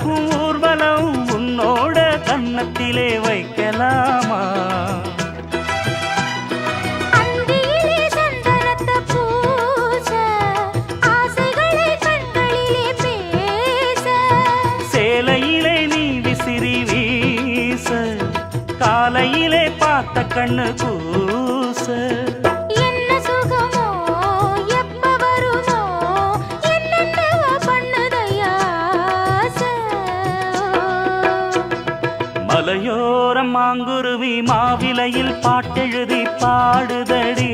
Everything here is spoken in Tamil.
நடக்கும் ஊர்வலம் உன்னோட கன்னத்திலே வைக்கலாமா? அந்தியிலே சந்தனத்தை பூச, ஆசைகளை கண்களிலே பேச, சேலையிலே நீ விசிறி வீச, காலையிலே பார்த்த கண்ணு கூச. என்ன சுகமோ எப்ப வருமோ என்னென்னவோ பண்ணுதையா ஆசை. மலையோரம் மாங்குருவி மாவிலையில் பாட்டெழுதி பாடுதடி.